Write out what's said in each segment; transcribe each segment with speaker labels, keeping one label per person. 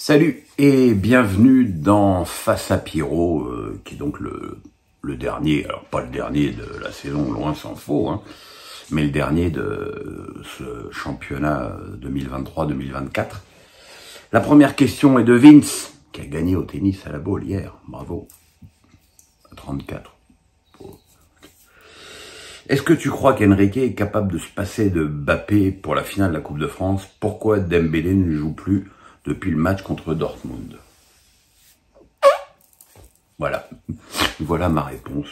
Speaker 1: Salut et bienvenue dans Face à Pierrot, qui est donc le dernier, alors pas le dernier de la saison, loin s'en faut, hein, mais le dernier de ce championnat 2023-2024. La première question est de Vince, qui a gagné au tennis à la balle hier, bravo, à 34. Est-ce que tu crois qu'Enrique est capable de se passer de Mbappé pour la finale de la Coupe de France? Pourquoi Dembélé ne joue plus depuis le match contre Dortmund? Voilà, voilà ma réponse.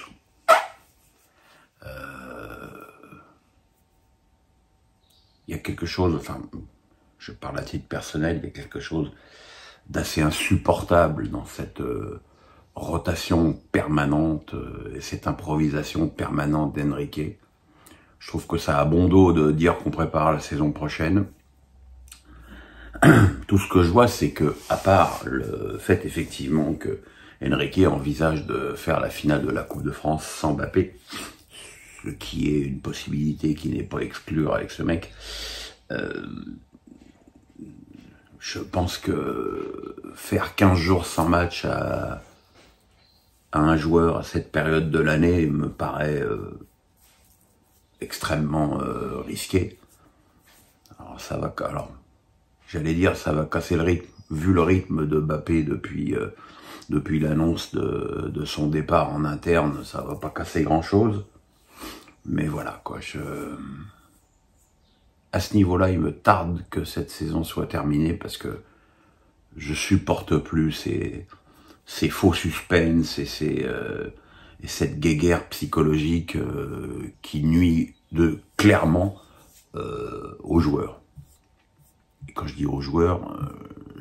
Speaker 1: Il y a quelque chose, enfin, je parle à titre personnel, il y a quelque chose d'assez insupportable dans cette rotation permanente et cette improvisation permanente d'Enrique. Je trouve que ça a bon dos de dire qu'on prépare la saison prochaine. Tout ce que je vois, c'est que, à part le fait effectivement que Enrique envisage de faire la finale de la Coupe de France sans Mbappé, ce qui est une possibilité qui n'est pas à exclure avec ce mec, je pense que faire 15 jours sans match à un joueur à cette période de l'année me paraît extrêmement risqué. J'allais dire, ça va casser le rythme, vu le rythme de Mbappé depuis l'annonce de son départ en interne, ça va pas casser grand-chose. Mais voilà, quoi, à ce niveau-là, il me tarde que cette saison soit terminée parce que je supporte plus ces faux suspens et cette guéguerre psychologique qui nuit clairement aux joueurs. Et quand je dis aux joueurs,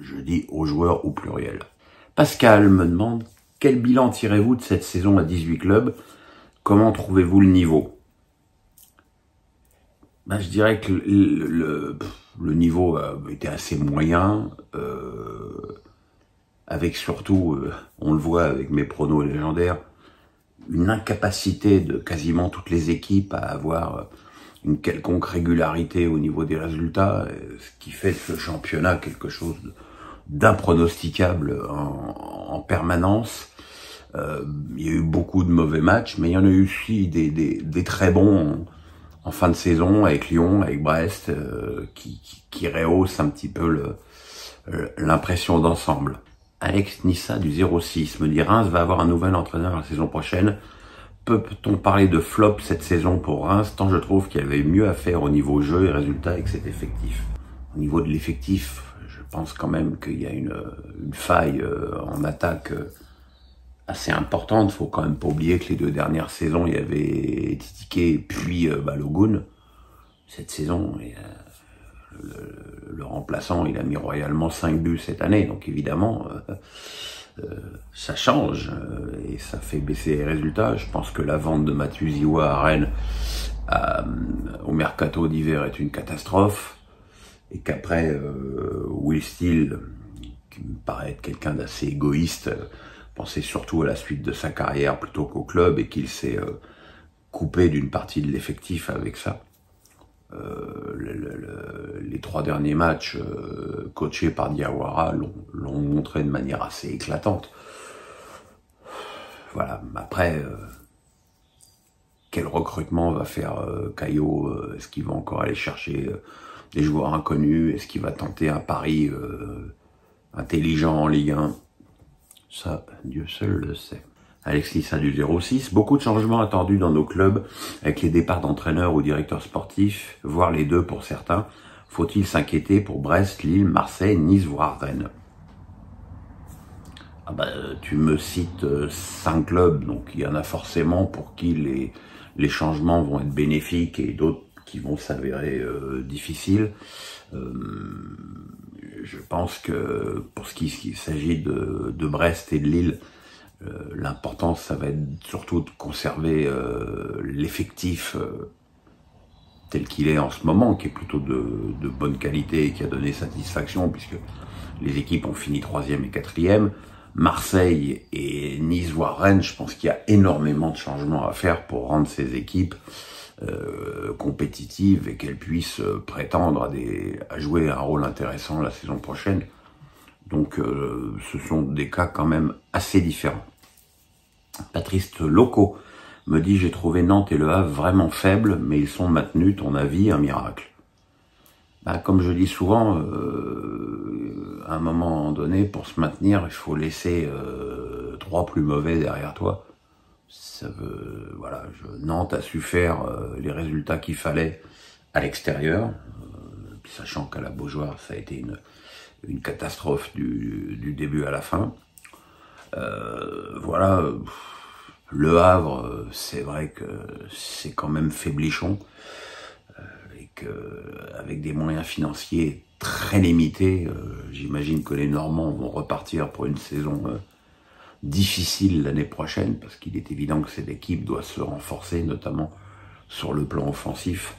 Speaker 1: je dis aux joueurs au pluriel. Pascal me demande, quel bilan tirez-vous de cette saison à 18 clubs? Comment trouvez-vous le niveau? Je dirais que le niveau était assez moyen, avec surtout, on le voit avec mes pronos légendaires, une incapacité de quasiment toutes les équipes à avoir une quelconque régularité au niveau des résultats, ce qui fait de ce championnat quelque chose d'impronosticable en permanence. Il y a eu beaucoup de mauvais matchs, mais il y en a eu aussi des très bons en fin de saison, avec Lyon, avec Brest, qui rehaussent un petit peu l'impression d'ensemble. Alex Nissa du 06 me dit, Reims va avoir un nouvel entraîneur la saison prochaine. Peut-on parler de flop cette saison pour Reims, tant je trouve qu'il y avait mieux à faire au niveau jeu et résultat avec cet effectif. Au niveau de l'effectif, je pense quand même qu'il y a une faille en attaque assez importante. Faut quand même pas oublier que les deux dernières saisons, il y avait Titiquet puis Balogun. Cette saison, le remplaçant, il a mis royalement 5 buts cette année, donc évidemment ça change et ça fait baisser les résultats. Je pense que la vente de Mathieu Ziwa à Rennes au mercato d'hiver est une catastrophe et qu'après Will Steele, qui me paraît être quelqu'un d'assez égoïste, pensait surtout à la suite de sa carrière plutôt qu'au club et qu'il s'est coupé d'une partie de l'effectif avec ça. Les 3 derniers matchs coachés par Diawara l'ont montré de manière assez éclatante. Voilà, après, quel recrutement va faire Caillot? Est-ce qu'il va encore aller chercher des joueurs inconnus? Est-ce qu'il va tenter un pari intelligent en Ligue 1? Ça, Dieu seul le sait. Alex Lissa du 06, beaucoup de changements attendus dans nos clubs avec les départs d'entraîneurs ou directeurs sportifs, voire les deux pour certains. Faut-il s'inquiéter pour Brest, Lille, Marseille, Nice, voire Rennes? Tu me cites 5 clubs, donc il y en a forcément pour qui les changements vont être bénéfiques et d'autres qui vont s'avérer difficiles. Je pense que pour ce qui s'agit de Brest et de Lille, l'important, ça va être surtout de conserver l'effectif tel qu'il est en ce moment, qui est plutôt de bonne qualité et qui a donné satisfaction, puisque les équipes ont fini 3e et 4e. Marseille et Nice, voire Rennes, je pense qu'il y a énormément de changements à faire pour rendre ces équipes compétitives et qu'elles puissent prétendre à jouer un rôle intéressant la saison prochaine. Donc ce sont des cas quand même assez différents. Patrice Loco me dit: j'ai trouvé Nantes et Le Havre vraiment faibles, mais ils sont maintenus, ton avis, un miracle. Bah, comme je dis souvent, à un moment donné, pour se maintenir, il faut laisser 3 plus mauvais derrière toi. Ça veut, voilà, Nantes a su faire les résultats qu'il fallait à l'extérieur, sachant qu'à la Beaujoire, ça a été une catastrophe du début à la fin. Voilà, Le Havre, c'est vrai que c'est quand même faiblichon, et que avec des moyens financiers très limités, j'imagine que les Normands vont repartir pour une saison difficile l'année prochaine, parce qu'il est évident que cette équipe doit se renforcer, notamment sur le plan offensif.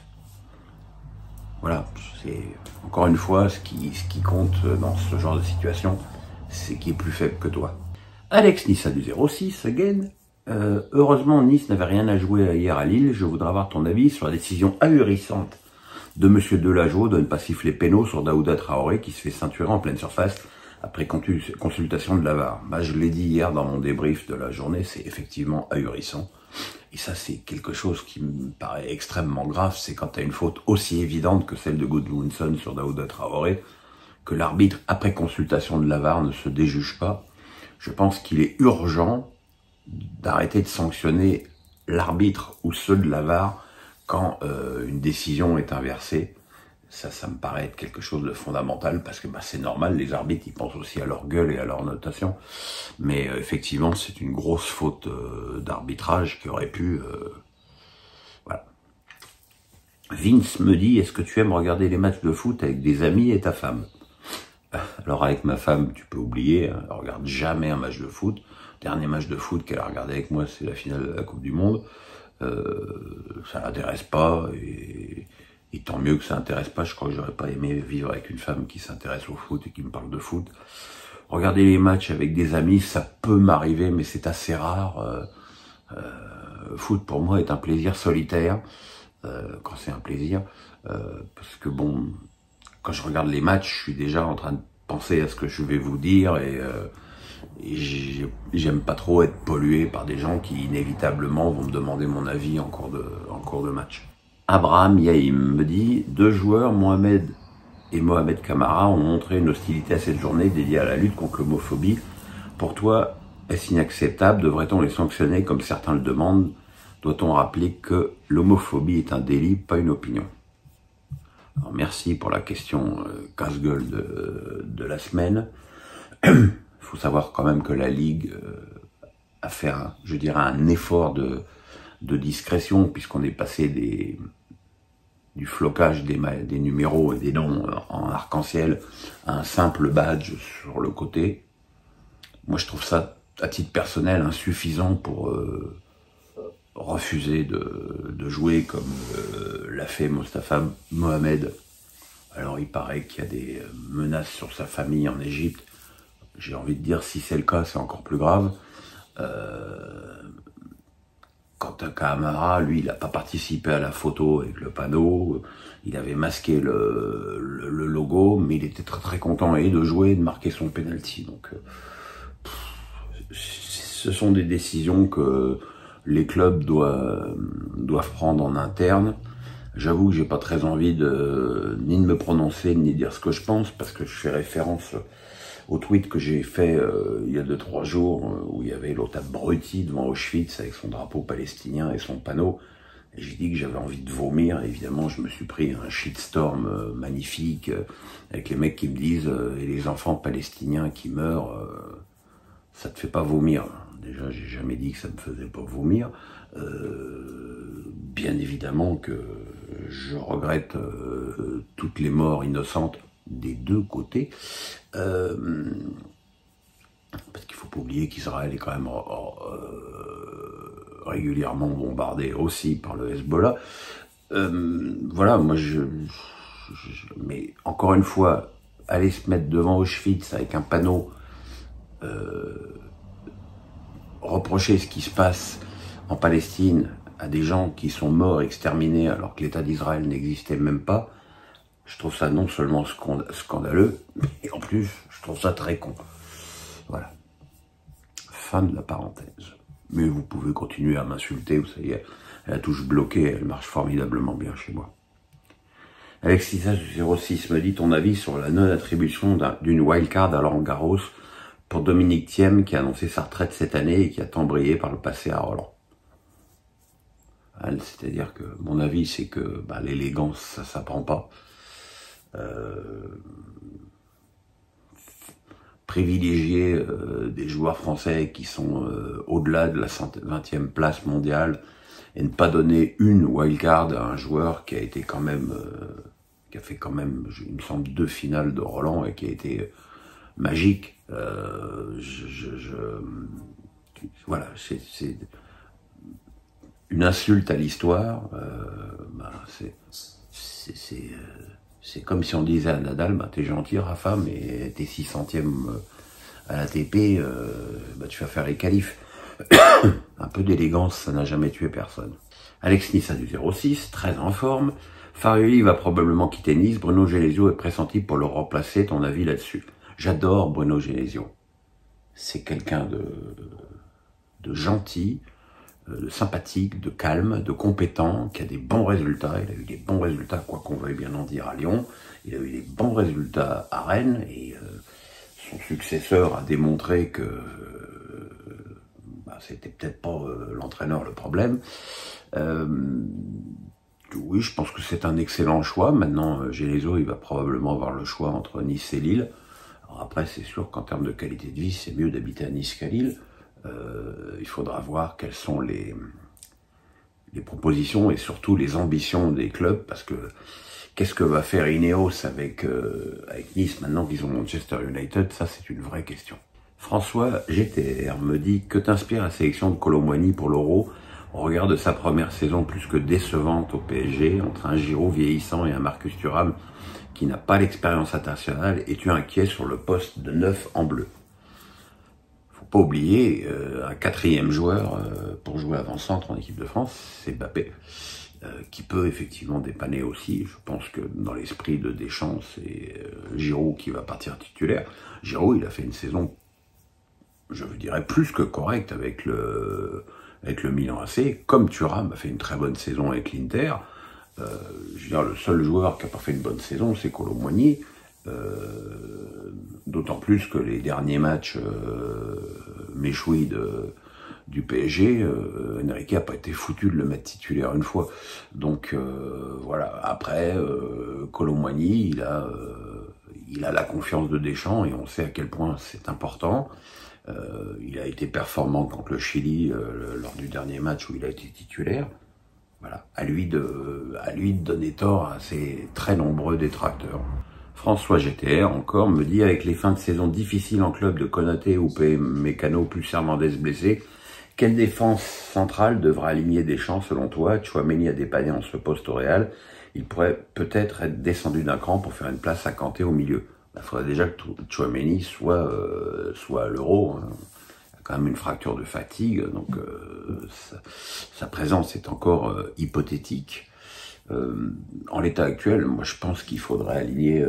Speaker 1: Voilà, c'est encore une fois ce qui compte dans ce genre de situation, c'est qui est plus faible que toi. Alex Nissa du 06, again. Heureusement, Nice n'avait rien à jouer hier à Lille. Je voudrais avoir ton avis sur la décision ahurissante de Monsieur Delageau de ne pas siffler pénal sur Daouda Traoré qui se fait ceinturer en pleine surface après consultation de la VAR. Bah, je l'ai dit hier dans mon débrief de la journée, c'est effectivement ahurissant. Et ça, c'est quelque chose qui me paraît extrêmement grave, c'est quand tu as une faute aussi évidente que celle de Goodwinson sur Daouda Traoré, que l'arbitre, après consultation de la VAR, ne se déjuge pas. Je pense qu'il est urgent d'arrêter de sanctionner l'arbitre ou ceux de la VAR quand une décision est inversée. Ça me paraît être quelque chose de fondamental, parce que bah, c'est normal, les arbitres ils pensent aussi à leur gueule et à leur notation, mais effectivement c'est une grosse faute d'arbitrage qui aurait pu... voilà. Vince me dit: est-ce que tu aimes regarder les matchs de foot avec des amis et ta femme? Alors avec ma femme, tu peux oublier, hein, elle regarde jamais un match de foot. Le dernier match de foot qu'elle a regardé avec moi, c'est la finale de la Coupe du Monde. Ça l'intéresse pas, et tant mieux que ça n'intéresse pas. Je crois que j'aurais pas aimé vivre avec une femme qui s'intéresse au foot et qui me parle de foot. Regarder les matchs avec des amis, ça peut m'arriver, mais c'est assez rare. Foot pour moi est un plaisir solitaire, quand c'est un plaisir, parce que bon, quand je regarde les matchs, je suis déjà en train de penser à ce que je vais vous dire, et j'aime pas trop être pollué par des gens qui inévitablement vont me demander mon avis en cours de match. Abraham Yaïm me dit: 2 joueurs, Mohamed et Mohamed Kamara, ont montré une hostilité à cette journée dédiée à la lutte contre l'homophobie. Pour toi, est-ce inacceptable? Devrait-on les sanctionner comme certains le demandent? Doit-on rappeler que l'homophobie est un délit, pas une opinion? Alors, merci pour la question casse-gueule de la semaine. Il faut savoir quand même que la Ligue a fait, je dirais, un effort de discrétion, puisqu'on est passé du flocage des numéros et des noms en arc-en-ciel à un simple badge sur le côté. Moi, je trouve ça, à titre personnel, insuffisant pour refuser de jouer comme l'a fait Mostafa Mohamed. Alors, il paraît qu'il y a des menaces sur sa famille en Égypte. J'ai envie de dire, si c'est le cas, c'est encore plus grave. Quant à Kamara, lui, il n'a pas participé à la photo avec le panneau. Il avait masqué le logo, mais il était très très content et de jouer et de marquer son penalty. Donc, ce sont des décisions que les clubs doivent prendre en interne. J'avoue que j'ai pas très envie ni de me prononcer, ni de dire ce que je pense, parce que je fais référence au tweet que j'ai fait il y a 2-3 jours, où il y avait l'autre abruti devant Auschwitz avec son drapeau palestinien et son panneau. Et j'ai dit que j'avais envie de vomir. Et évidemment, je me suis pris un shitstorm magnifique, avec les mecs qui me disent et les enfants palestiniens qui meurent, ça te fait pas vomir? Déjà, j'ai jamais dit que ça me faisait pas vomir. Bien évidemment que je regrette toutes les morts innocentes des deux côtés, parce qu'il faut pas oublier qu'Israël est quand même régulièrement bombardé aussi par le Hezbollah. Voilà, moi mais encore une fois, aller se mettre devant Auschwitz avec un panneau, reprocher ce qui se passe en Palestine à des gens qui sont morts, exterminés, alors que l'État d'Israël n'existait même pas, Je trouve ça non seulement scandaleux, mais en plus, je trouve ça très con. Voilà. Fin de la parenthèse. Mais vous pouvez continuer à m'insulter, vous savez, la touche bloquée, elle marche formidablement bien chez moi. Alexis06 me dit ton avis sur la non-attribution d'une wildcard à Roland-Garros pour Dominique Thiem qui a annoncé sa retraite cette année et qui a tant brillé par le passé à Roland. C'est-à-dire que mon avis c'est que l'élégance ça s'apprend pas. Privilégier des joueurs français qui sont au-delà de la 20e place mondiale et ne pas donner une wildcard à un joueur qui a été quand même qui a fait quand même, il me semble, 2 finales de Roland et qui a été magique. Voilà, c'est une insulte à l'histoire. C'est comme si on disait à Nadal, t'es gentil Rafa, mais t'es 600e à l'ATP, tu vas faire les qualifs. Un peu d'élégance, ça n'a jamais tué personne. Alex Nissa du 06, très en forme. Farioli va probablement quitter Nice. Bruno Genesio est pressenti pour le remplacer. Ton avis là-dessus? J'adore Bruno Genesio. C'est quelqu'un de gentil, de sympathique, de calme, de compétent, qui a des bons résultats. Il a eu des bons résultats, quoi qu'on veuille bien en dire, à Lyon. Il a eu des bons résultats à Rennes. Et son successeur a démontré que c'était peut-être pas l'entraîneur le problème. Oui, je pense que c'est un excellent choix. Maintenant, Genesio, il va probablement avoir le choix entre Nice et Lille. Alors après, c'est sûr qu'en termes de qualité de vie, c'est mieux d'habiter à Nice qu'à Lille. Il faudra voir quelles sont les propositions et surtout les ambitions des clubs, parce que qu'est-ce que va faire Ineos avec Nice maintenant qu'ils ont Manchester United? Ça, c'est une vraie question. François GTR me dit que t'inspire la sélection de Kolo Muani pour l'Euro au regard de sa première saison plus que décevante au PSG, entre un Giroud vieillissant et un Marcus Thuram qui n'a pas l'expérience internationale. Es-tu inquiet sur le poste de 9 en bleu? Faut pas oublier un 4e joueur pour jouer avant-centre en équipe de France, c'est Mbappé, qui peut effectivement dépanner aussi. Je pense que dans l'esprit de Deschamps, c'est Giroud qui va partir titulaire. Giroud, il a fait une saison, je dirais, plus que correcte avec le Milan AC, comme Thuram a fait une très bonne saison avec l'Inter. Je veux dire, le seul joueur qui n'a pas fait une bonne saison, c'est Kolo Muani. D'autant plus que les derniers matchs méchouis du PSG, Enrique n'a pas été foutu de le mettre titulaire une fois. Donc voilà. Après, Kolo Muani, il a la confiance de Deschamps et on sait à quel point c'est important. Il a été performant contre le Chili lors du dernier match où il a été titulaire. Voilà, à lui de donner tort à ses très nombreux détracteurs. François GTR encore me dit avec les fins de saison difficiles en club de Konaté ou Mécano plus Hernandez blessé, quelle défense centrale devra aligner Deschamps selon toi? Tchouaméni a dépanné en ce poste au Real. Il pourrait peut-être être descendu d'un cran pour faire une place à Kanté au milieu. Il faudrait déjà que Tchouaméni soit à l'Euro. Hein. Il y a quand même une fracture de fatigue, donc sa présence est encore hypothétique. En l'état actuel, moi je pense qu'il faudrait aligner,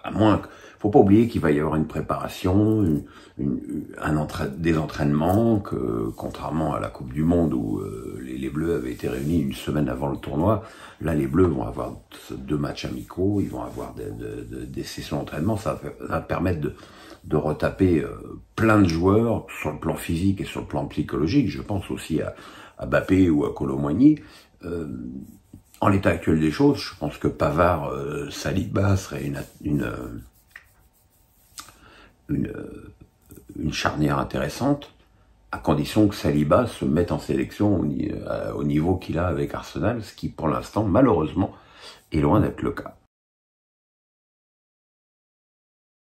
Speaker 1: à moins que... Faut pas oublier qu'il va y avoir une préparation, des entraînements, que contrairement à la Coupe du Monde où les Bleus avaient été réunis une semaine avant le tournoi, là les Bleus vont avoir 2 matchs amicaux, ils vont avoir des sessions d'entraînement, ça va permettre de retaper plein de joueurs sur le plan physique et sur le plan psychologique. Je pense aussi à Mbappé ou à Kolo Muani. En l'état actuel des choses, je pense que Pavard, Saliba serait une charnière intéressante, à condition que Saliba se mette en sélection au niveau qu'il a avec Arsenal, ce qui pour l'instant, malheureusement, est loin d'être le cas.